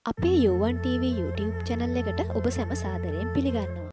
අපේ යුවන් TV YouTube channel එකට ඔබ සැම සාදරයෙන් පිළිගන්නවා.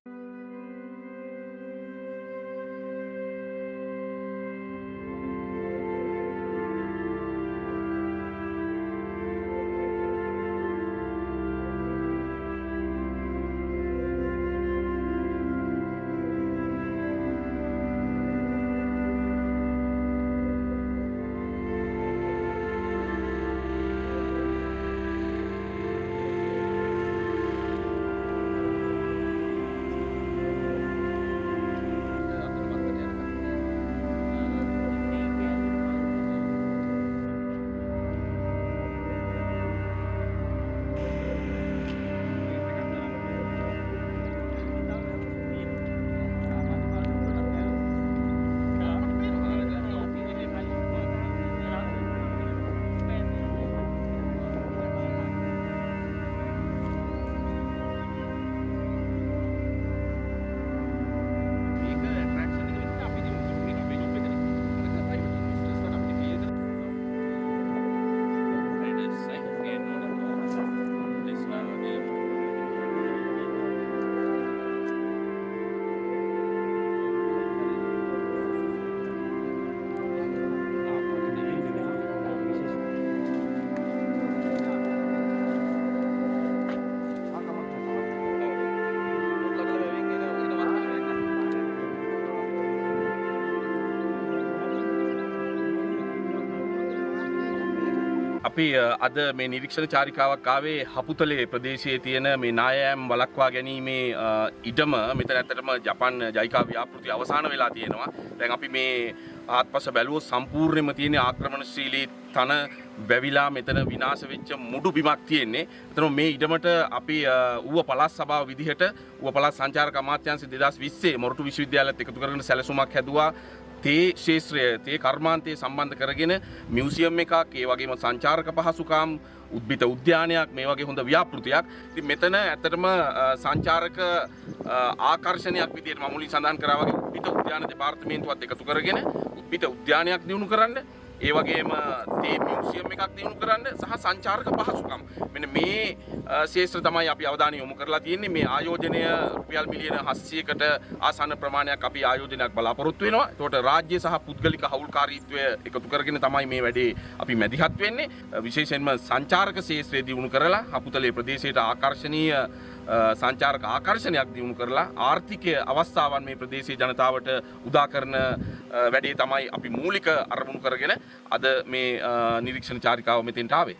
අපි අද මේ නිරීක්ෂණ චාරිකාවක් ආවේ හපුතලේ ප්‍රදේශයේ තියෙන මේ නායෑම් වළක්වා ගැනීමේ ඉඩම මෙතන ඇත්තටම ජපන් ජයිකා ව්‍යාපෘති අවසන් වෙලා තියෙනවා. දැන් අපි මේ ආත්පස බැලුවොත් සම්පූර්ණයෙන්ම තියෙන ආක්‍රමණශීලී තන වැවිලා මෙතන විනාශ වෙච්ච මුඩු බිමක් තියෙන්නේ. එතන මේ ඉඩමට අපි ඌව පළාත් සභාව විදිහට ඌව පළාත් සංචාරක අමාත්‍යාංශය 2020 මොරටු විශ්වවිද්‍යාලයත් එකතු කරගෙන සැලසුමක් හැදුවා. තේ ශේත්‍රය තේ කර්මාන්තයේ සම්බන්ධ කරගෙන මියුසියම් එකක් ඒ වගේම සංචාරක පහසුකම් උද්භිත උද්‍යානයක් මේ වගේ හොඳ ව්‍යාපෘතියක්. ඉතින් මෙතන ඇත්තටම සංචාරක ආකර්ෂණයක් විදිහට මම මුලින් සඳහන් කරා වගේ උද්භිත උද්‍යාන දෙපාර්තමේන්තුවත් එකතු කරගෙන උද්භිත උද්‍යානයක් දිනු කරන්න ඒ වගේම තේ මියුසියම් එකක් දිනු කරන්න සහ සංචාරක පහසුකම් මෙන්න මේ ශේත්‍ර තමයි අපි අවධානය යොමු කරලා තියෙන්නේ. මේ ආයෝජනය රුපියල් මිලියන 700කට ආසන්න ප්‍රමාණයක් අපි ආයෝජනයක් බලාපොරොත්තු වෙනවා. ඒකට රාජ්‍ය සහ පුද්ගලික හවුල්කාරීත්වය එකතු කරගෙන තමයි මේ වැඩේ අපි මැදිහත් වෙන්නේ. විශේෂයෙන්ම සංචාරක ශේත්‍රය දිනු කරලා හපුතලේ ප්‍රදේශයට ආකර්ශනීය සංචාරක ආකර්ෂණයක් දිනු කරලා ආර්ථිකය අවස්ථාවන් මේ ප්‍රදේශයේ ජනතාවට උදා කරන වැඩේ තමයි අපි මූලික අරමුණු කරගෙන අද මේ නිරීක්ෂණ චාරිකාව මෙතෙන්ට ආවේ.